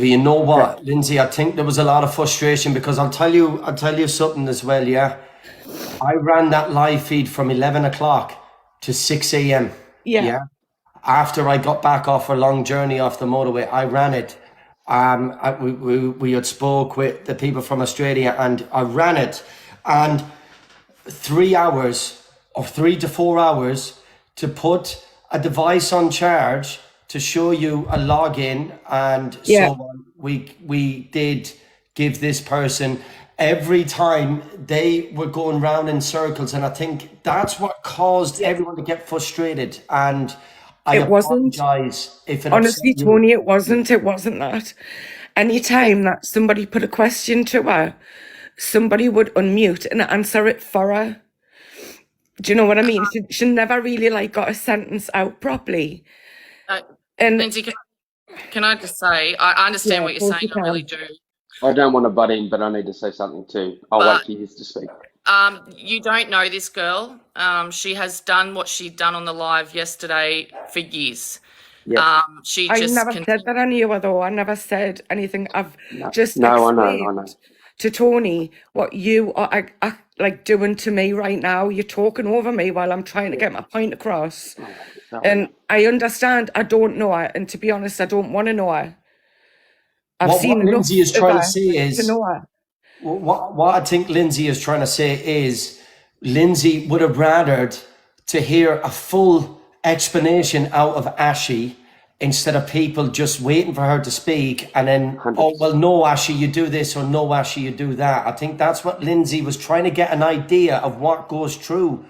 but you know what, Lindsay, I think there was a lot of frustration because I'll tell you something as well, yeah. I ran that live feed from 11 o'clock to 6 a.m. Yeah. Yeah. After I got back off a long journey off the motorway, I ran it. We had spoke with the people from Australia and I ran it. And 3 hours or 3 to 4 hours to put a device on charge to show you a login and Yeah. so on. We did give this person every time they were going round in circles, and I think that's what caused everyone to get frustrated. And I It wasn't. apologize if it Honestly, upset you. Tony, it wasn't that. Anytime that somebody put a question to her, somebody would unmute and answer it for her. Do you know what I mean? She never really like got a sentence out properly. And Lindsay, can I just say, I understand what you're saying, I really do. I don't want to butt in, but I need to say something too. I'll wait for you to speak. You don't know this girl. She has done what she'd done on the live yesterday for years. Yep. I never said that I knew her, though. I never said anything. I've just explained to Tony what you are like doing to me right now. You're talking over me while I'm trying to get my point across. And I understand I don't know her, and to be honest, I don't want to know her. What Lindsay is trying to say is, to know her. What I think Lindsay is trying to say is, Lindsay would have rathered to hear a full explanation out of Ashlea instead of people just waiting for her to speak and then, 100%. oh, well, no, Ashlea, you do this, or no, Ashlea, you do that. I think that's what Lindsay was trying to get an idea of what goes through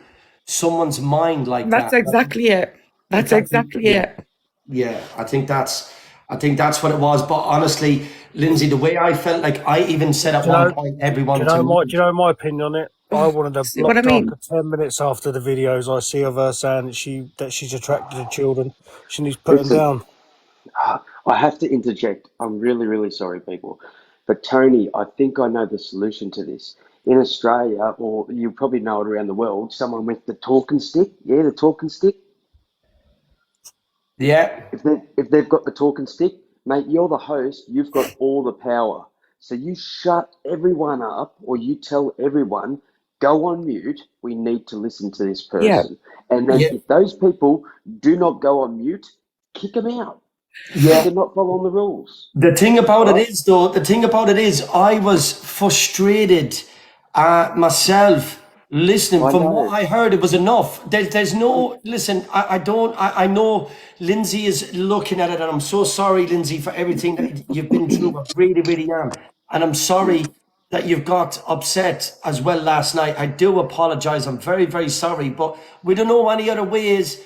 someone's mind like that. That's exactly it. That's exactly it. Yeah, I think that's what it was. But honestly, Lindsay, the way I felt, like I even said at one point, everyone. Do you know my opinion on it? I wanted to block after 10 minutes after the videos I see of her saying that she's attracted to children. She needs to put them down. I have to interject. I'm really, really sorry, people. But Tony, I think I know the solution to this. In Australia, or you probably know it around the world, someone with the talking stick. Yeah, the talking stick. Yeah. If they've got the talking stick, mate, you're the host. You've got all the power. So you shut everyone up, or you tell everyone, go on mute. We need to listen to this person. Yeah. And then if those people do not go on mute, kick them out. Yeah. They're not following the rules. The thing about it is, though, I was frustrated myself listening. From what I heard, it was enough. There's no, listen, I know Lindsay is looking at it, and I'm so sorry, Lindsay, for everything that you've been through. I really, really am. And I'm sorry that you've got upset as well last night. I do apologize. I'm very, very sorry. But we don't know any other ways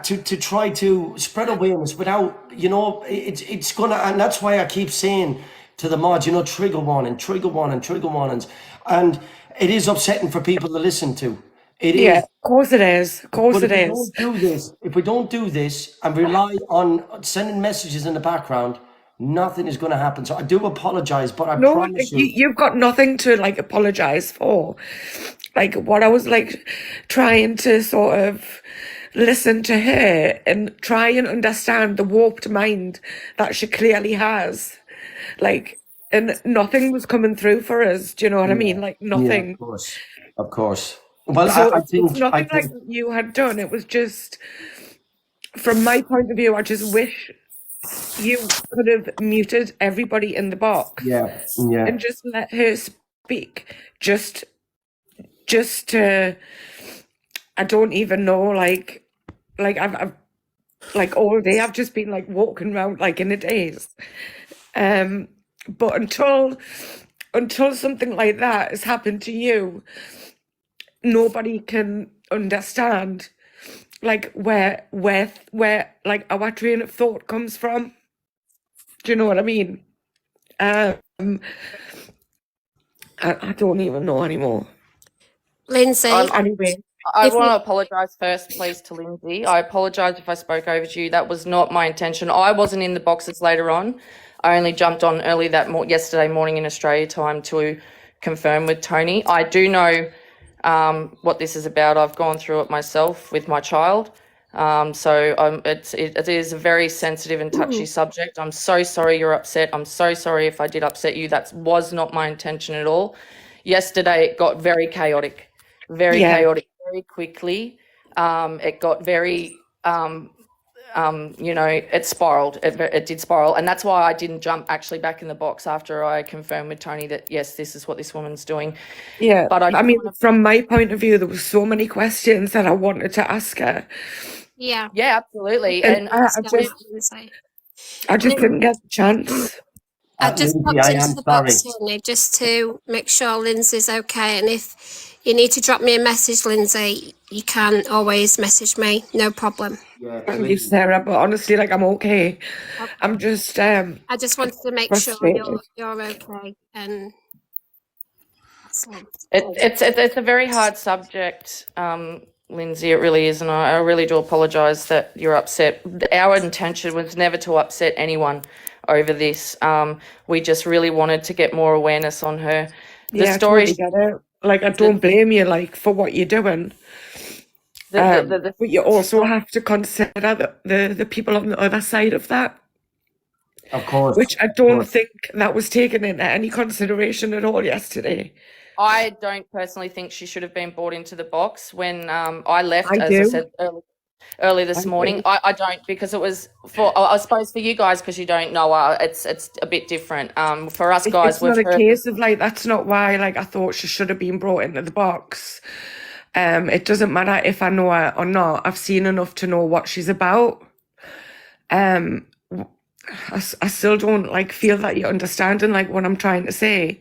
to try to spread awareness without, it's gonna, and that's why I keep saying to the mods, trigger warning, trigger warning, trigger warnings. And it is upsetting for people to listen to. It is. Of course it is. Of course it is. If we don't do this and rely on sending messages in the background, nothing is going to happen. So I do apologize, but I promise you. You've got nothing to apologize for. What I was trying to sort of listen to her and try and understand the warped mind that she clearly has. And nothing was coming through for us. Do you know what I mean? Nothing. Yeah, of course. Well, so I think it's nothing like you had done. It was just, from my point of view, I just wish you could have muted everybody in the box. Yeah. And just let her speak. Just to, I don't even know, I've all day I've just been walking around in a daze. But until something like that has happened to you, nobody can understand where our train of thought comes from. Do you know what I mean? I don't even know anymore. Lindsay. Anyway. I want to apologise first, please, to Lindsay. I apologise if I spoke over to you. That was not my intention. I wasn't in the boxes later on. I only jumped on early yesterday morning in Australia time to confirm with Tony. I do know what this is about. I've gone through it myself with my child. It is a very sensitive and touchy subject. I'm so sorry you're upset. I'm so sorry if I did upset you. That was not my intention at all. Yesterday it got very chaotic, very quickly. It got very, it spiraled. It did spiral, and that's why I didn't jump actually back in the box after I confirmed with Tony that yes, this is what this woman's doing. Yeah, But I mean, from my point of view, there were so many questions that I wanted to ask her. Yeah, absolutely. And I just didn't get the chance. I just Lindsay, popped I into am the sorry. box, Tony, just to make sure Lindsay's okay. And if you need to drop me a message, Lindsay, you can always message me. No problem. Yeah, Thank you, Sarah, but honestly, like, I'm okay. I'm just I just wanted to make sure frustrated. you're okay. And it's a very hard subject, Lindsay. It really is, and I really do apologise that you're upset. Our intention was never to upset anyone over this. We just really wanted to get more awareness on her. I totally get it. Like, I don't blame you, like, for what you're doing. But you also have to consider the people on the other side of that. Of course. Which I don't think that was taken into any consideration at all yesterday. I don't personally think she should have been brought into the box when I left, I said early this morning. I don't, because it was I suppose for you guys, because you don't know her, it's a bit different. For us guys, it's not a case of like, that's not why like I thought she should have been brought into the box. It doesn't matter if I know her or not. I've seen enough to know what she's about. I still don't like feel that you're understanding like what I'm trying to say.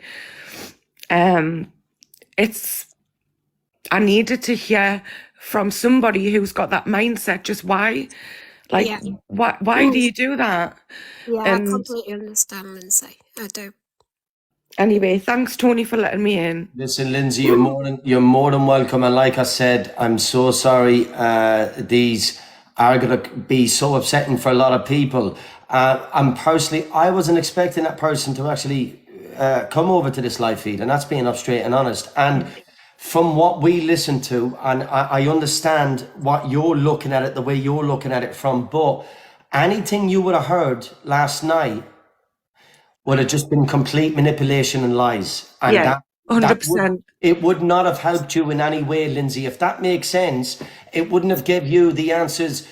I needed to hear from somebody who's got that mindset. Just why, like, why do you do that? Yeah, I completely understand, Lindsay. I do. Anyway, thanks, Tony, for letting me in. Listen, Lindsay, you're more than welcome. And like I said, I'm so sorry. These are going to be so upsetting for a lot of people. And personally, I wasn't expecting that person to actually come over to this live feed, and that's being up straight and honest. And from what we listen to, and I understand what you're looking at it, the way you're looking at it from, but anything you would have heard last night would have just been complete manipulation and lies. And yeah, 100%. It would not have helped you in any way, Lindsay. If that makes sense, it wouldn't have give you the answers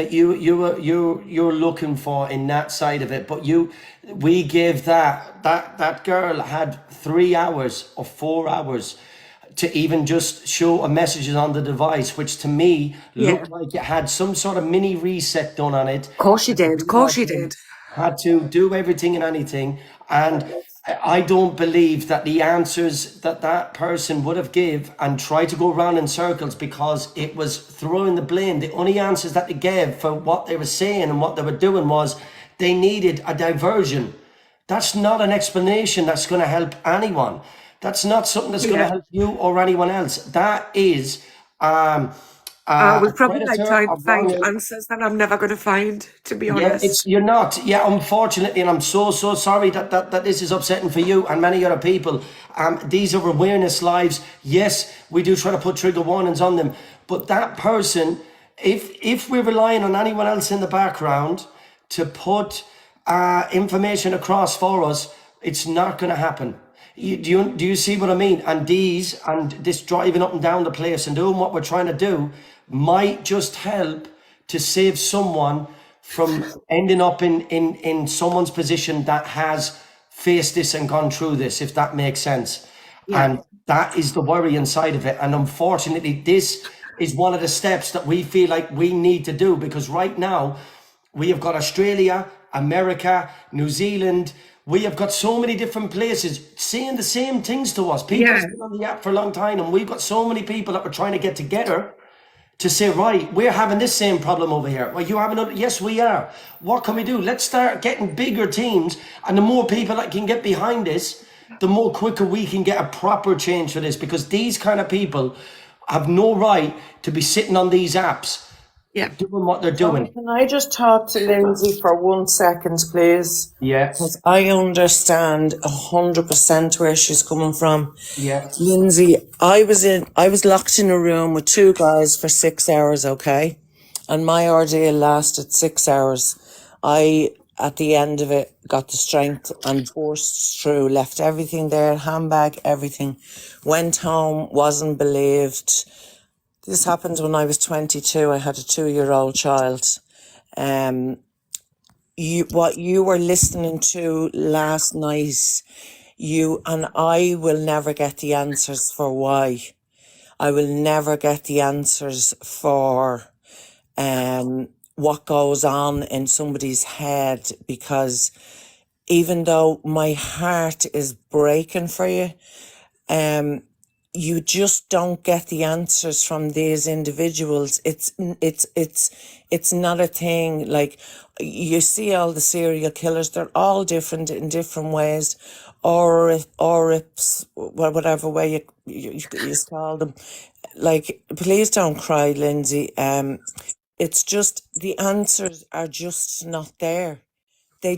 you're looking for in that side of it. But we gave that girl had 3 hours or 4 hours to even just show a messages on the device, which to me looked like it had some sort of mini reset done on it. Of course she did. Of course she did. Had to do everything and anything. And I don't believe that the answers that person would have give and try to go around in circles, because it was throwing the blame. The only answers that they gave for what they were saying and what they were doing was they needed a diversion. That's not an explanation that's going to help anyone. That's not something that's going to help you or anyone else. That is I was probably like trying to find answers that I'm never going to find, to be honest. You're not. Yeah, unfortunately, and I'm so sorry that this is upsetting for you and many other people. These are awareness lives. Yes, we do try to put trigger warnings on them, but that person, if we're relying on anyone else in the background to put information across for us, it's not going to happen. Do you see what I mean? And this driving up and down the place and doing what we're trying to do might just help to save someone from ending up in someone's position that has faced this and gone through this, if that makes sense. And that is the worry inside of it. And unfortunately, this is one of the steps that we feel like we need to do, because right now we have got Australia, America, New Zealand. We have got so many different places saying the same things to us. People have been on the app for a long time, and we've got so many people that we're trying to get together to say, right, we're having this same problem over here. Well, you have another? Yes, we are. What can we do? Let's start getting bigger teams, and the more people that can get behind this, the more quicker we can get a proper change for this, because these kind of people have no right to be sitting on these apps doing what they're doing. Can I just talk to Lindsay for 1 second, please? Yes. Because I understand 100% where she's coming from. Yes. Lindsay, I was locked in a room with 2 guys for 6 hours, okay? and my ordeal lasted 6 hours. I, at the end of it, got the strength and forced through, left everything there, handbag, everything, went home, wasn't believed. This happened when I was 22. I had a 2-year-old child. What you were listening to last night, you and I will never get the answers for why. I will never get the answers for what goes on in somebody's head, because even though my heart is breaking for you, you just don't get the answers from these individuals. It's not a thing. Like, you see all the serial killers, they're all different in different ways, or whatever way you call them. Like, please don't cry, Lindsay. It's just, the answers are just not there. They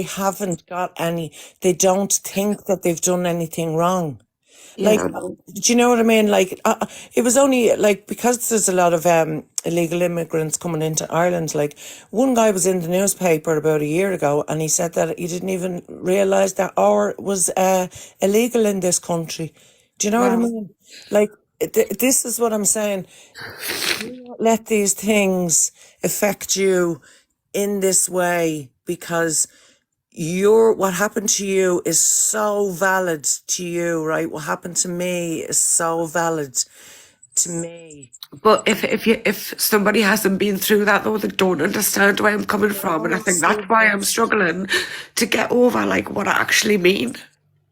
haven't got any, they don't think that they've done anything wrong. Like, do you know what I mean? Like, it was only like, because there's a lot of illegal immigrants coming into Ireland. Like, one guy was in the newspaper about a year ago, and he said that he didn't even realise that or was illegal in this country. Do you know what I mean? Like, this is what I'm saying. Do not let these things affect you in this way, because what happened to you is so valid to you, right? What happened to me is so valid to me. But if somebody hasn't been through that, though, they don't understand where I'm coming from, and I think that's why I'm struggling to get over like what I actually mean.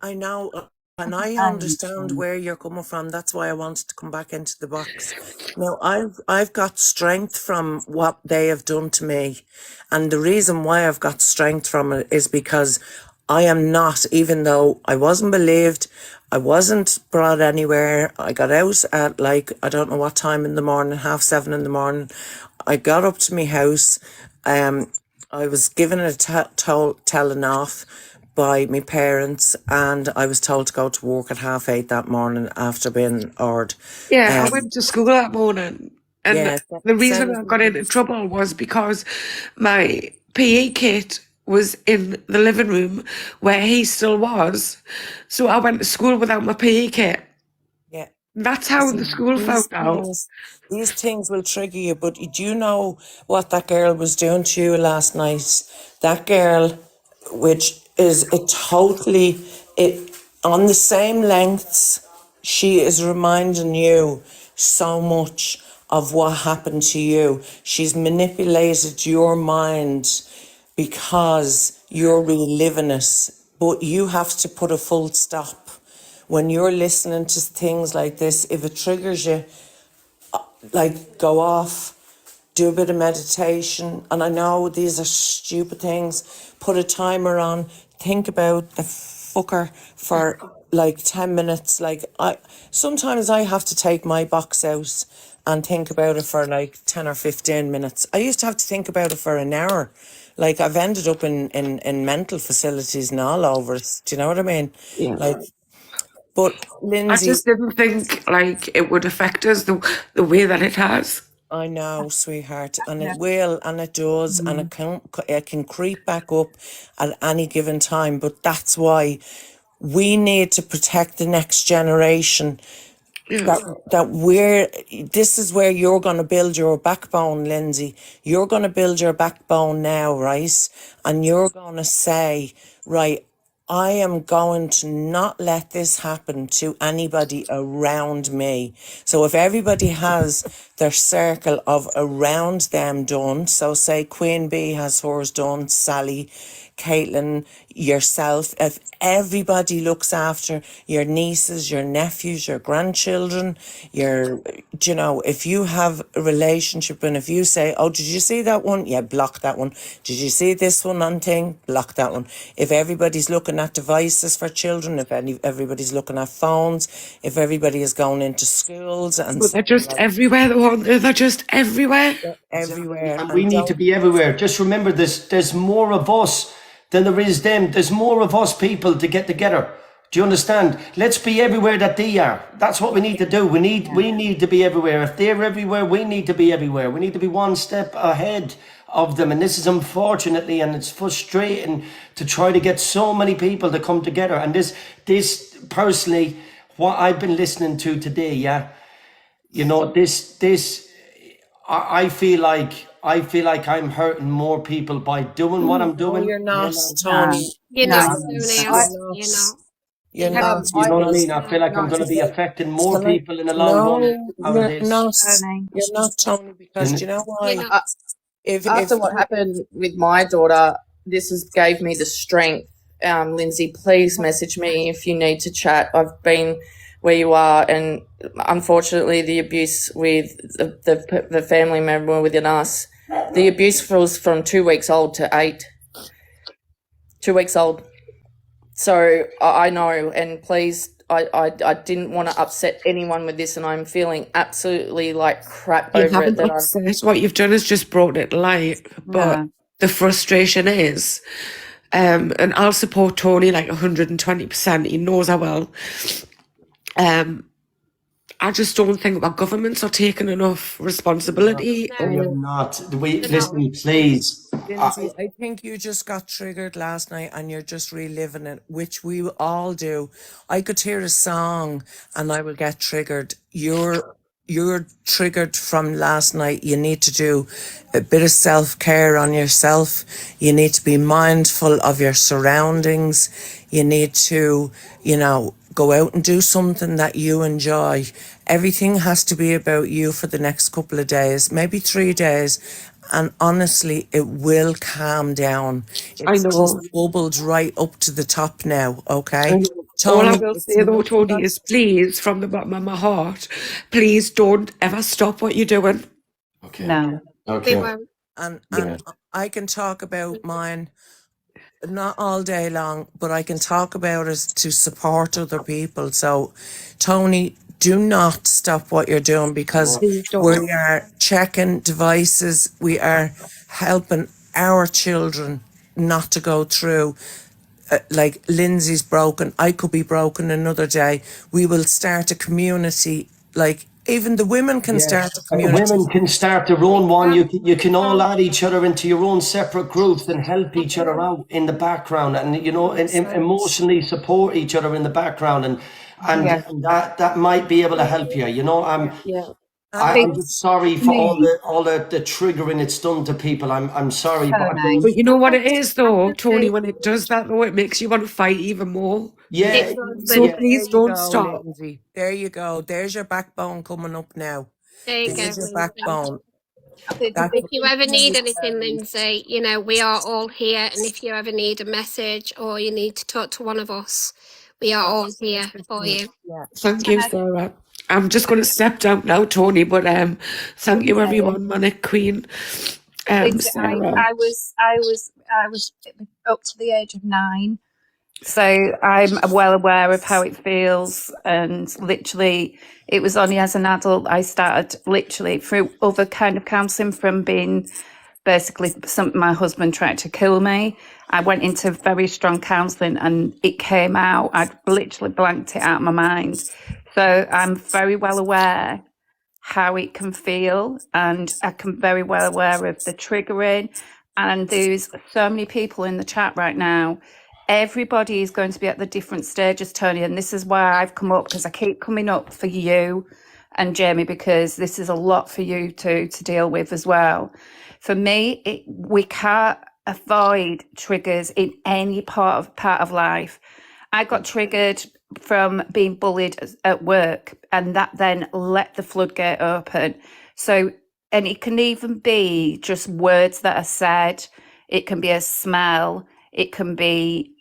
I know, and I understand where you're coming from. That's why I wanted to come back into the box. Now, I've got strength from what they have done to me, and the reason why I've got strength from it is because I am not, even though I wasn't believed, I wasn't brought anywhere. I got out at like, I don't know what time in the morning, 7:30 in the morning. I got up to my house. I was given a telling off by my parents, and I was told to go to work at 8:30 that morning after being ordered. Yeah, I went to school that morning, and Yeah, the reason I got into trouble was because my PE kit was in the living room where he still was. So I went to school without my PE kit. yeah. That's how the school found out. These things will trigger you, but do you know what that girl was doing to you last night? That girl, which is on the same lengths, she is reminding you so much of what happened to you. She's manipulated your mind because you're reliving it, but you have to put a full stop. When you're listening to things like this, if it triggers you, like, go off, do a bit of meditation. And I know these are stupid things. Put a timer on, think about the fucker for like 10 minutes. Like, sometimes I have to take my box out and think about it for like 10 or 15 minutes. I used to have to think about it for an hour. Like, I've ended up in mental facilities and all over it. Do you know what I mean? Yeah. Like, but I Lindsay, just didn't think like it would affect us the way that it has. I know, sweetheart, and it will, and it does, and it can creep back up at any given time. But that's why we need to protect the next generation. This is where you're going to build your backbone, Lindsay. You're going to build your backbone now, right? And you're going to say, right, I am going to not let this happen to anybody around me. So if everybody has their circle of around them done, so say Queen Bee has hers done, Sally, Caitlin, yourself, if everybody looks after your nieces, your nephews, your grandchildren, if you have a relationship, and if you say, oh, did you see that one? Yeah, block that one. Did you see this one on thing? Block that one. If everybody's looking at devices for children, if everybody's looking at phones, if everybody is going into schools and But they're just everywhere, they're just everywhere. everywhere. And we need to be everywhere. Just remember, there's more of us than there is them. There's more of us people to get together. Do you understand? Let's be everywhere that they are. That's what we need to do. We need to be everywhere. If they're everywhere, we need to be everywhere. We need to be one step ahead of them. And this is unfortunately, and it's frustrating to try to get so many people to come together. And this personally, what I've been listening to today, yeah, you know, I feel like I'm hurting more people by doing what I'm No, doing. you're not, No, Tony. You're no. not, You're Tony. I, You're not. You're You have not. You know what I Because, mean? I feel like I'm no, going to be affecting more so like, people in the long run no, out of you're this. not. Tony. You're not, Tony, because do you know you're why? not. If After what happened with my daughter, gave me the strength. Lindsay, please message me if you need to chat. I've been where you are, and unfortunately, the abuse with the family member within us, the abuse was from 2 weeks old to 8. 2 weeks old. So I know, and please, I didn't want to upset anyone with this, and I'm feeling absolutely like crap You over it. haven't upset. What you've done is just brought it to light. But No. the frustration is, and I'll support Tony like 120%. He knows I will. I just don't think our governments are taking enough responsibility. No. We are Or not. They're not. Listen, please. Lindsay, I think you just got triggered last night and you're just reliving it, which we all do. I could hear a song and I will get triggered. You're triggered from last night. You need to do a bit of self-care on yourself. You need to be mindful of your surroundings. You need to, go out and do something that you enjoy. Everything has to be about you for the next couple of days, maybe 3 days. And honestly, it will calm down. I It's know. just bubbled right up to the top now, I okay? know. All I Tony, will it's say though, not Tony, is please, from the bottom of my heart, please don't ever stop what you're doing. Okay. No. We Okay. won't. and Yeah. I can talk about mine not all day long, but I can talk about it to support other people. So, Tony, do not stop what you're doing because Please don't. we are checking devices. We are helping our children not to go through. Like Lindsay's broken, I could be broken another day. We will start a community. Like even the women can start a community. Women can start their own one. You can all add each other into your own separate groups and help each other out in the background, and emotionally support each other in the background, and Yeah. that might be able to help you. Yeah. I'm just sorry for all Me, the triggering it's done to people. I'm sorry, but I Tony. But think you know what it is though, Tony, when it does that though, it makes you want to fight even more. yeah, It does, So but please There you don't go, stop. Lindsay. There you go. There's your backbone coming up now. there you go, There's your Lindsay. backbone. I think the That's big If you ever thing need is, anything, Lindsay, we are all here. And if you ever need a message or you need to talk to one of us, we are all here for you. yeah. Thank can you, I, Sarah. I'm just going to step down now, Tony, but thank you everyone, Manic Queen, Lindsay, Sarah. I was up to the age of 9. So I'm well aware of how it feels, and literally it was only as an adult I started literally through other kind of counselling from being basically my husband tried to kill me. I went into very strong counselling and it came out. I'd literally blanked it out of my mind. So I'm very well aware how it can feel, and I can very well aware of the triggering. And there's so many people in the chat right now. Everybody is going to be at the different stages, Tony, and this is why I've come up, because I keep coming up for you and Jamie, because this is a lot for you to deal with as well. For me, we can't avoid triggers in any part of life. I got triggered from being bullied at work, and that then let the floodgate open. So, and it can even be just words that are said. It can be a smell. It can be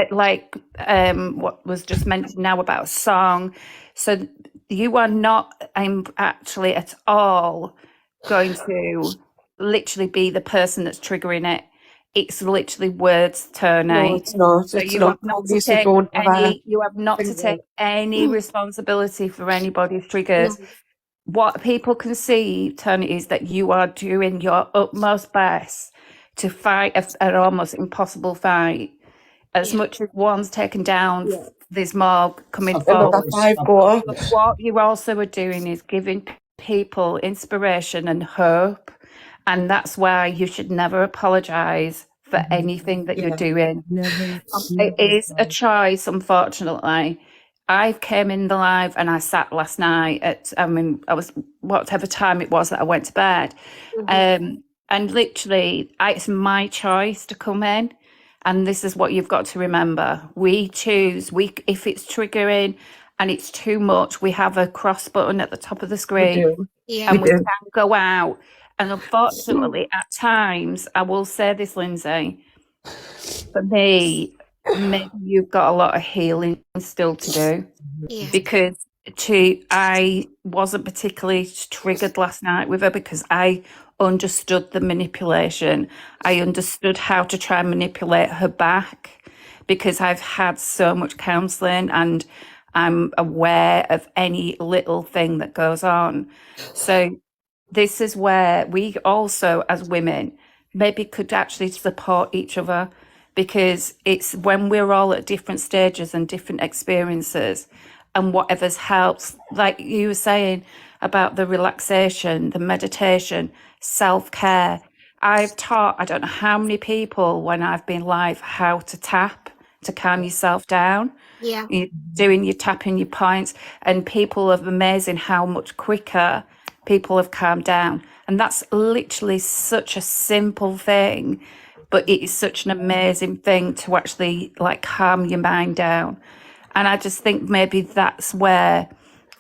like what was just mentioned now about a song. So you are not actually at all going to literally be the person that's triggering it. It's literally words, Tony. No, it's not. So It's you not. have not to Tony, so take don't ever any responsibility for anybody's triggers. No. What people can see, Tony, is that you are doing your utmost best to fight an almost impossible fight. as much as one's taken down, there's more coming Another forward. 5 go up. But what you also are doing is giving people inspiration and hope. And that's why you should never apologize for anything that you're doing. It is a choice, unfortunately. I came in the live and I sat last night at, I was, whatever time it was that I went to bed. And literally, it's my choice to come in. And this is what you've got to remember. We choose, if it's triggering and it's too much, we have a cross button at the top of the screen. And we can go out. And unfortunately, at times, I will say this, Lindsay, for me, maybe you've got a lot of healing still to do. Because I wasn't particularly triggered last night with her because I understood the manipulation. I understood how to try and manipulate her back because I've had so much counselling and I'm aware of any little thing that goes on. So this is where we also, as women, maybe could actually support each other, because it's when we're all at different stages and different experiences, and whatever's helps, like you were saying about the relaxation, the meditation, self-care. I've taught, I don't know how many people when I've been live, how to tap to calm yourself down. You're doing your tapping your points, and people are amazing how much quicker people have calmed down. And that's literally such a simple thing, but it is such an amazing thing to actually like calm your mind down. And I just think maybe that's where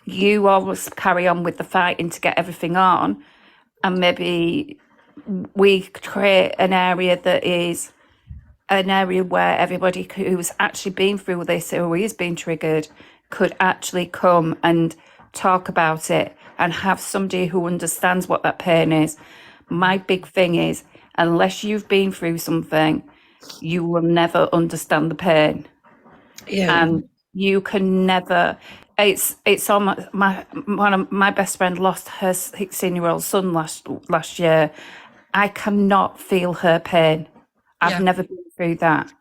you always carry on with the fighting to get everything on, and maybe we create an area that is an area where everybody who's actually been through this or is being triggered could actually come and talk about it and have somebody who understands what that pain is. My big thing is, unless you've been through something, you will never understand the pain. And you can never. It's almost one of my best friend lost her 16-year-old son last year. I cannot feel her pain. I've never been through that.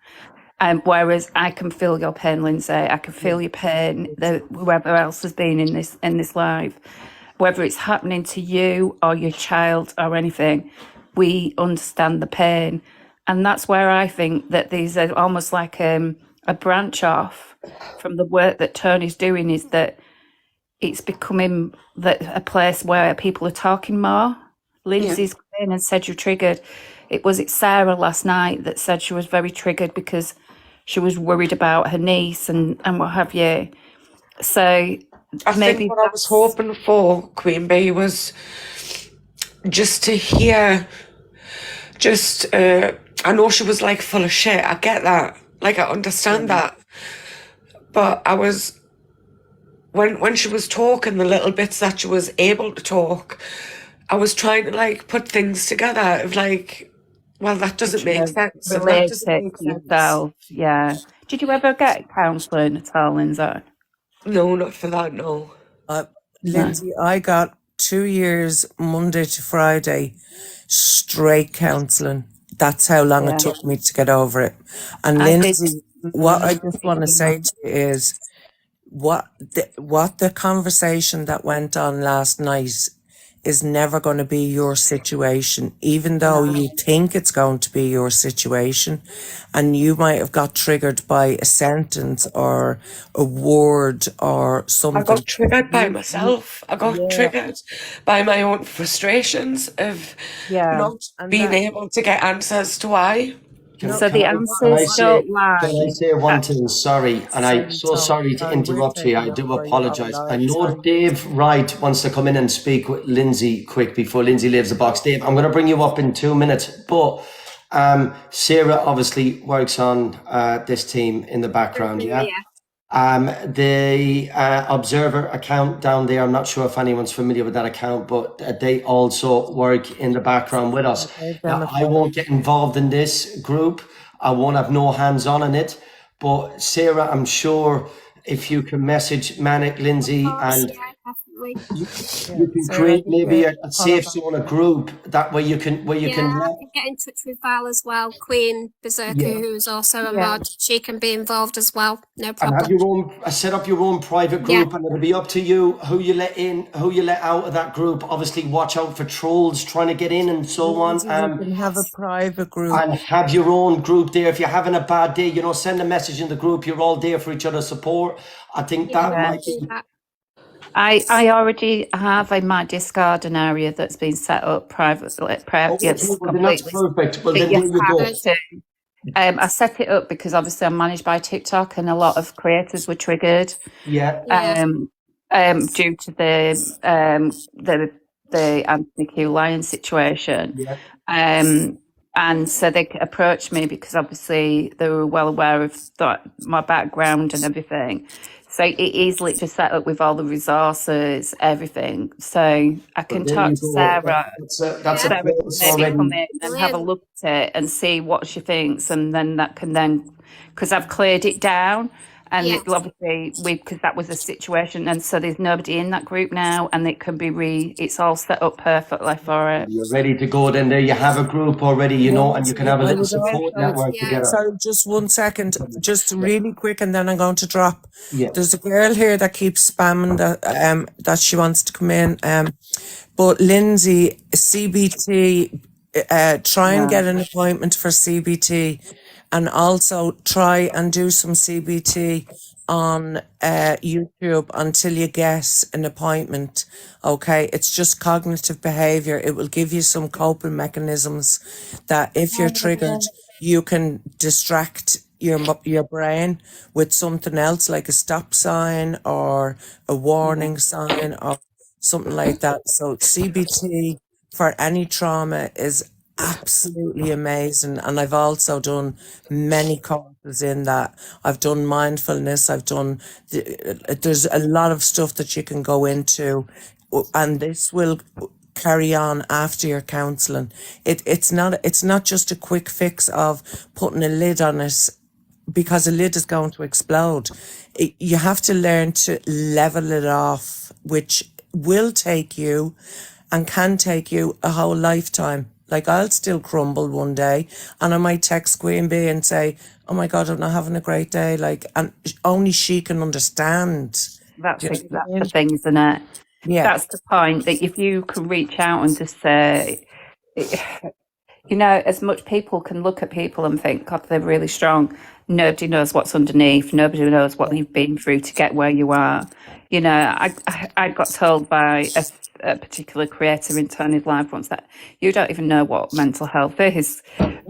Whereas I can feel your pain, Lindsay. I can feel your pain. Whoever else has been in this live, whether it's happening to you or your child or anything, we understand the pain, and that's where I think that these are almost like a branch off from the work that Tony's doing. Is that it's becoming a place where people are talking more. Lindsay's come in and said you're triggered. It was Sarah last night that said she was very triggered because she was worried about her niece and what have you. So I think what I was hoping for, Queen Bee, was just to hear, I know she was like full of shit. I get that. Like, I understand that. But I was, when she was talking, the little bits that she was able to talk, I was trying to like put things together of like, well, that doesn't make sense. And that doesn't make sense. Yourself, yeah. Did you ever get counselling at all, Lindsay? No, not for that, no. Lindsay, I got 2 years, Monday to Friday, straight counselling. That's how long it took me to get over it. And Lindsay, what I just want to say to you is, what the conversation that went on last night is never going to be your situation, even though you think it's going to be your situation. And you might have got triggered by a sentence or a word or something. I got triggered by myself. I got triggered by my own frustrations of not being able to get answers to why. So the answers don't lie. Can I say one thing? Sorry, and I'm so sorry to interrupt you. I do apologise. I know Dave Wright wants to come in and speak with Lindsay quick before Lindsay leaves the box. Dave, I'm going to bring you up in 2 minutes, but Sarah obviously works on this team in the background, the Observer account down there, I'm not sure if anyone's familiar with that account, but they also work in the background with us. Now, I won't get involved in this group. I won't have no hands on in it. But Sarah, I'm sure if you can message Manic, Lindsay, and definitely. Yeah, You can Sarah, I create think maybe a follow safe that. zone, a group that way you can I can get in touch with Val as well. Queen Berserker, yeah. who's also a Yeah. mod. She can be involved as well. No And have problem. your own, set up your own private Yeah. group, and it'll be up to you who you let in, who you let out of that group. Obviously, watch out for trolls trying to get in and so on. Lindsay, you can have a private group. And have your own group there. If you're having a bad day, send a message in the group. You're all there for each other's support. I think that Yeah. might be. I already have in my Discord an area that's been set up privately. It's Well, then that's completely. perfect. Well, then You there you go. have to. I set it up because obviously I'm managed by TikTok, and a lot of creators were triggered. Yeah. Due to the Anthony Q Lyon situation. Yeah. And so they approached me because obviously they were well aware of my background and everything. So it easily just set up with all the resources, everything. So I can There talk you to go. Sarah. That's a Sarah bonus can maybe already. come in and have a look at it and see what she thinks, and then that can because I've cleared it down. And Yes. obviously, because that was a situation, and so there's nobody in that group now, and it can be it's all set up perfectly for it. You're ready to go. Then there you have a group already, and you can have a I little would support also- network together. Sorry, just 1 second, just really quick, and then I'm going to drop. Yeah. There's a girl here that keeps spamming that she wants to come in. But Lindsay, CBT, try and get an appointment for CBT, and also try and do some CBT on YouTube until you get an appointment. Okay, it's just cognitive behavior. It will give you some coping mechanisms that if you're triggered, you can distract your brain with something else, like a stop sign or a warning sign or something like that. So CBT for any trauma is absolutely amazing, and I've also done many courses in that. I've done mindfulness, I've done there's a lot of stuff that you can go into, and this will carry on after your counselling. It's not just a quick fix of putting a lid on it, because a lid is going to explode. You have to learn to level it off, which will take you and can take you a whole lifetime. Like, I'll still crumble one day, and I might text Queen Bee and say, "Oh my God, I'm not having a great day." Like, and only she can understand. That's Do you know what I mean? the thing, isn't it? Yeah. That's the point, that if you can reach out and just say, as much people can look at people and think, God, they're really strong. Nobody knows what's underneath. Nobody knows what you've been through to get where you are. I got told by a particular creator in Tony's live once that you don't even know what mental health is,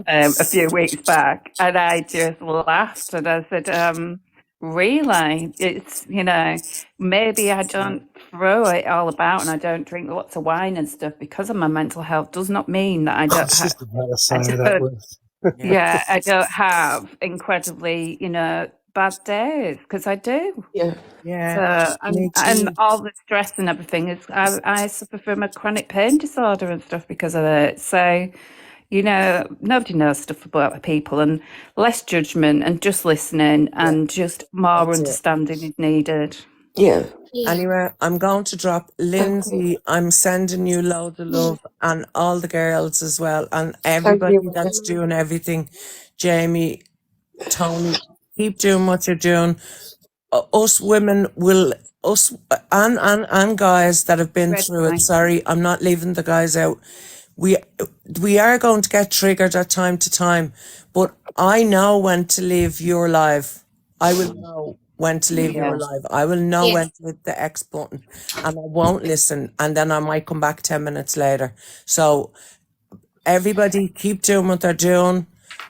a few weeks back. And I just laughed and I said, really? It's, maybe I don't throw it all about and I don't drink lots of wine and stuff because of my mental health does not mean that I don't have. I don't have incredibly, bad days, because I do. Yeah. So, and all the stress and everything is, I suffer from a chronic pain disorder and stuff because of it. So, nobody knows stuff about people, and less judgment and just listening and just more understanding is needed. Yeah. Anyway, I'm going to drop Lindsay. I'm sending you loads of love, and all the girls as well, and everybody that's doing everything. Jamie, Tony, keep doing what you're doing. Us women and guys that have been through it. Sorry, I'm not leaving the guys out. We are going to get triggered at time to time, but I know when to leave your live. I will know when to leave your live. I will know when to hit the X button, and I won't listen, and then I might come back 10 minutes later. So everybody keep doing what they're doing.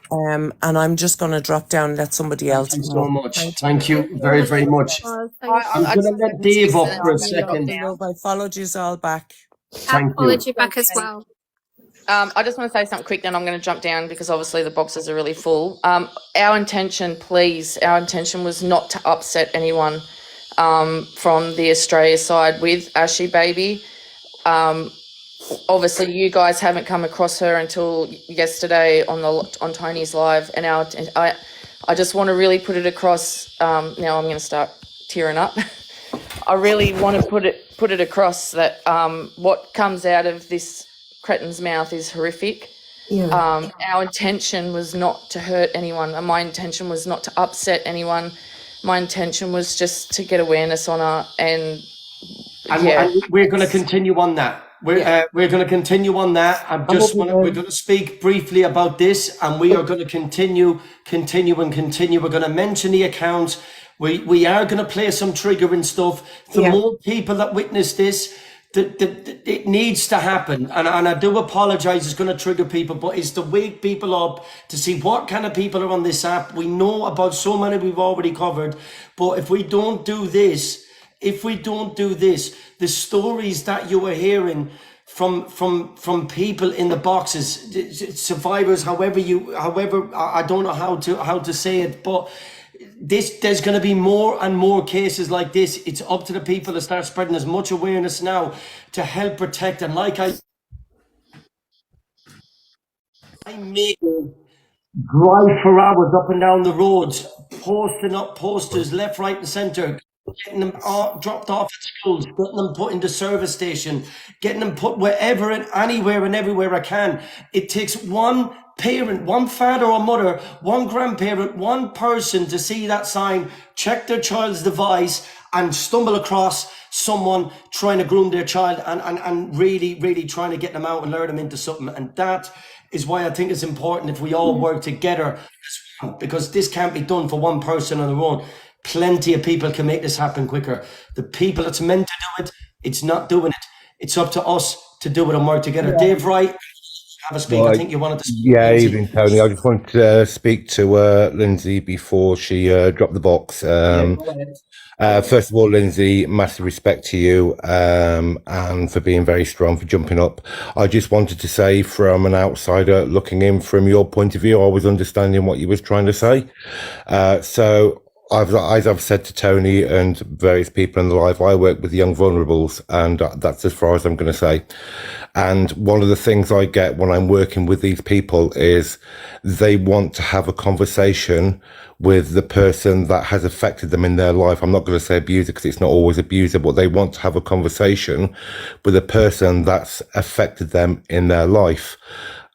And I'm just going to drop down and let somebody else. Thank you so much. Thank you very, very much. I'm going to let Dave up for a second. I followed you all back. I followed you back as well. I just want to say something quick, then I'm going to jump down because obviously the boxes are really full. Our intention was not to upset anyone from the Australia side with Ashlea baby. Obviously, you guys haven't come across her until yesterday on Tony's live, and I just want to really put it across. Now I'm going to start tearing up. I really want to put it put it across that what comes out of this cretin's mouth is horrific. Our intention was not to hurt anyone, and my intention was not to upset anyone. My intention was just to get awareness on her, and we're going to continue on that. We're going to continue on that. We're going to speak briefly about this, and we are going to continue. We're going to mention the accounts. We are going to play some triggering stuff. The more people that witness this, it needs to happen. And I do apologize, it's going to trigger people, but it's to wake people up to see what kind of people are on this app. We know about so many we've already covered, but if we don't do this, the stories that you are hearing from people in the boxes, survivors, however I don't know how to say it, but there's going to be more and more cases like this. It's up to the people to start spreading as much awareness now to help protect. And like I make drive for hours up and down the roads, posting up posters left, right, and centre, getting them dropped off at schools, getting them put into service station, getting them put wherever and anywhere and everywhere I can. It takes one parent, one father or mother, one grandparent, one person to see that sign, check their child's device, and stumble across someone trying to groom their child and really trying to get them out and lure them into something. And that is why I think it's important if we all work together, because this can't be done for one person on their own. Plenty of people can make this happen quicker. The people that's meant to do it, it's not doing it. It's up to us to do it and work together. Dave Wright, have a speak. I think you wanted to speak. Yeah, evening, Tony. I just wanted to speak to Lindsay before she dropped the box. First of all, Lindsay, massive respect to you and for being very strong, for jumping up. I just wanted to say, from an outsider looking in from your point of view, I was understanding what you was trying to say. So as I've said to Tony and various people in the live, I work with young vulnerables, and that's as far as I'm going to say. And one of the things I get when I'm working with these people is they want to have a conversation with the person that has affected them in their life. I'm not going to say abuser because it's not always abuser, but they want to have a conversation with a person that's affected them in their life.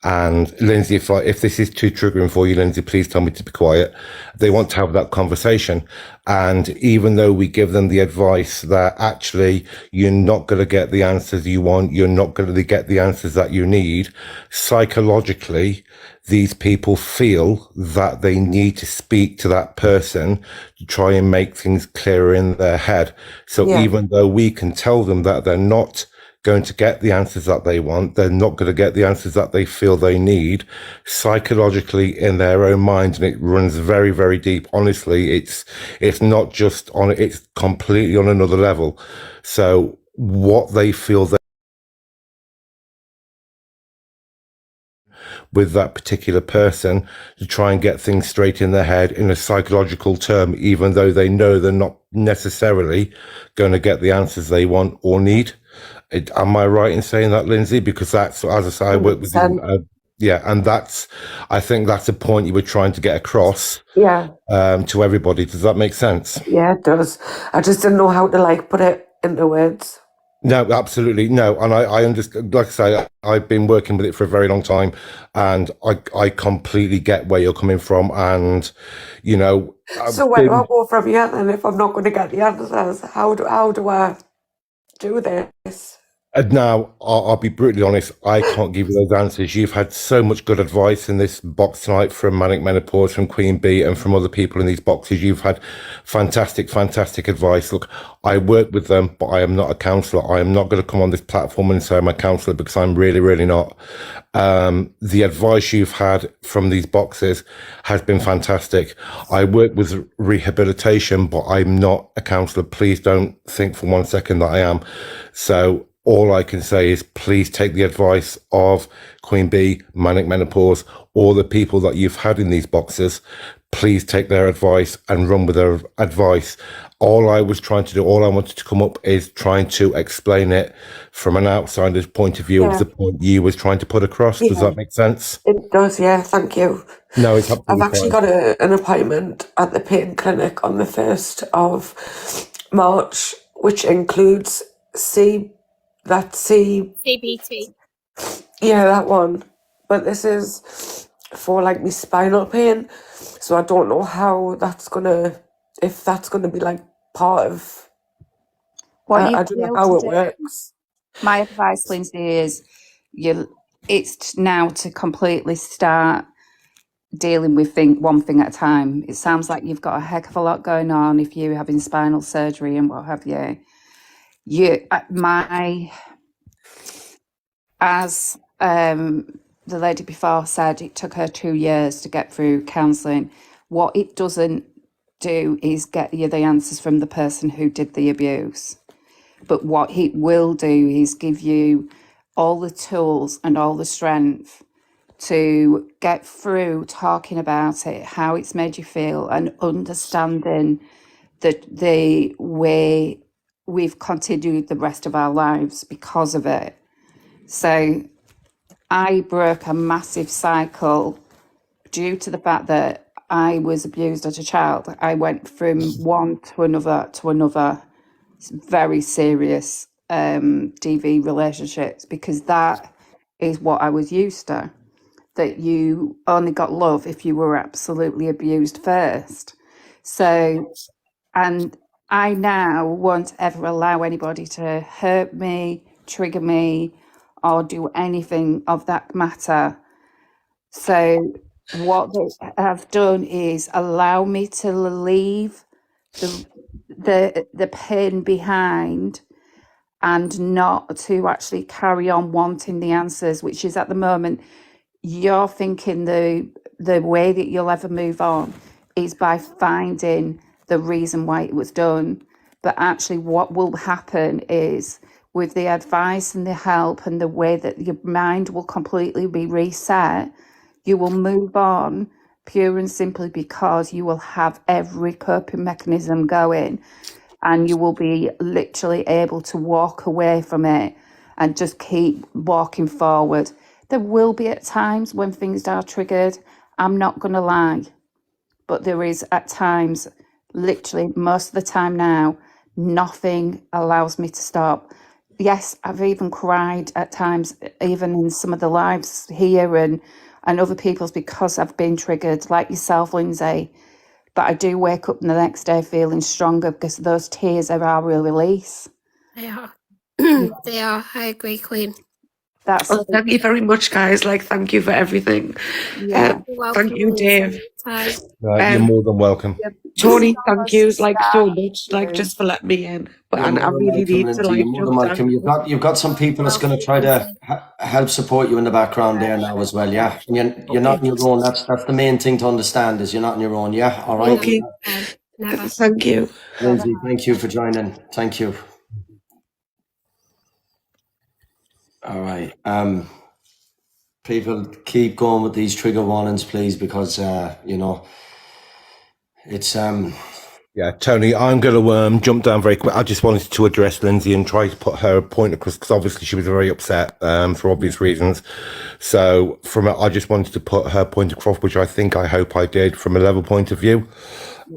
And Lindsay, if this is too triggering for you, Lindsay, please tell me to be quiet. They want to have that conversation. And even though we give them the advice that actually you're not going to get the answers you want, you're not going to get the answers that you need, psychologically, these people feel that they need to speak to that person to try and make things clearer in their head. So even though we can tell them that they're not going to get the answers that they want, they're not going to get the answers that they feel they need, psychologically in their own mind, and it runs very, very deep. Honestly, it's not just on, it's completely on another level. So what they feel that with that particular person to try and get things straight in their head in a psychological term, even though they know they're not necessarily going to get the answers they want or need. Am I right in saying that, Lindsay? Because that's, as I say, I work with you. And I think that's a point you were trying to get across to everybody. Does that make sense? Yeah, it does. I just didn't know how to put it into words. No, absolutely. No. And I understand, like I say, I've been working with it for a very long time, and I completely get where you're coming from. And, you know. So where do I go from here then if I'm not going to get the answers? How do I do this? Now, I'll be brutally honest, I can't give you those answers. You've had so much good advice in this box tonight from Manic Menopause, from Queen Bee, and from other people in these boxes. You've had fantastic, fantastic advice. Look, I work with them, but I am not a counsellor. I am not going to come on this platform and say I'm a counsellor, because I'm really, really not. The advice you've had from these boxes has been fantastic. I work with rehabilitation, but I'm not a counsellor. Please don't think for 1 second that I am. So all I can say is please take the advice of Queen Bee, Manic Menopause, or the people that you've had in these boxes. Please take their advice and run with their advice. All I was trying to do, all I wanted to come up is trying to explain it from an outsider's point of view of the point you was trying to put across. Does that make sense? It does, yeah. Thank you. No, it's absolutely I've actually got an appointment at the pain clinic on the 1st of March, which includes CBT. Yeah, that one. But this is for like my spinal pain, so I don't know how that's gonna, if that's gonna be like part of. What I you don't know feel how to it do, works. my advice, Lindsay, is it's now to completely start dealing with one thing at a time. It sounds like you've got a heck of a lot going on if you're having spinal surgery and what have you. As the lady before said, it took her 2 years to get through counselling. What it doesn't do is get you the answers from the person who did the abuse. But what it will do is give you all the tools and all the strength to get through talking about it, how it's made you feel, and understanding the way we've continued the rest of our lives because of it. So I broke a massive cycle due to the fact that I was abused as a child. I went from one to another very serious DV relationships, because that is what I was used to, that you only got love if you were absolutely abused first. So, and I now won't ever allow anybody to hurt me, trigger me, or do anything of that matter. So what they have done is allow me to leave the pain behind, and not to actually carry on wanting the answers, which is at the moment you're thinking the way that you'll ever move on is by finding the reason why it was done. But actually what will happen is, with the advice and the help and the way that your mind will completely be reset, you will move on pure and simply because you will have every coping mechanism going, and you will be literally able to walk away from it and just keep walking forward. There will be at times when things are triggered, I'm not going to lie, but there is at times, literally most of the time now, nothing allows me to stop. Yes, I've even cried at times, even in some of the lives here and other people's, because I've been triggered, like yourself, Lindsay. But I do wake up the next day feeling stronger, because those tears are our release. They are. They are. I agree, Queen. Well, thank you very much, guys. Like, thank you for everything. Yeah. You're welcome, Thank you, Dave. You're more than welcome. Tony, thank you like so much, like just for letting me in. But You're and more I than really welcome, need to Lindsay. like You're more than welcome. You've got some people that's going to try to help support you in the background there now as well. Yeah, you're not on your own. That's the main thing to understand, is you're not on your own. Yeah, all right. Okay. Never. Thank you, Lindsay. Thank you for joining. Thank you. All right. People, keep going with these trigger warnings, please, because you know, it's Yeah, Tony, I'm going to jump down very quick. I just wanted to address Lindsay and try to put her point across, because obviously she was very upset for obvious reasons. So I just wanted to put her point across, which I hope I did from a level point of view,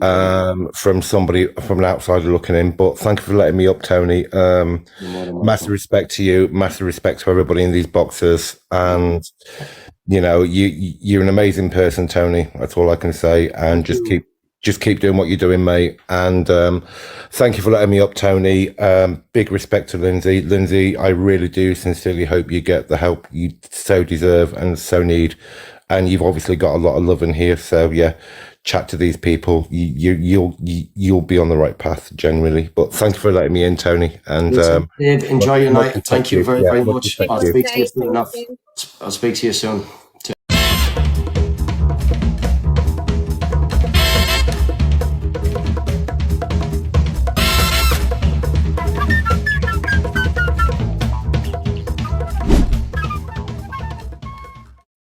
from somebody, from an outsider looking in. But thank you for letting me up, Tony. Massive respect to you, massive respect to everybody in these boxes. And, you know, you're an amazing person, Tony. That's all I can say. And just keep doing what you're doing, mate. And thank you for letting me up, Tony. Big respect to Lindsay. Lindsay, I really do sincerely hope you get the help you so deserve and so need. And you've obviously got a lot of love in here. So yeah, chat to these people. You'll be on the right path, genuinely. But thank you for letting me in, Tony. And Dave, enjoy your night. Thank you very, very much. I'll speak to you soon enough. I'll speak to you soon.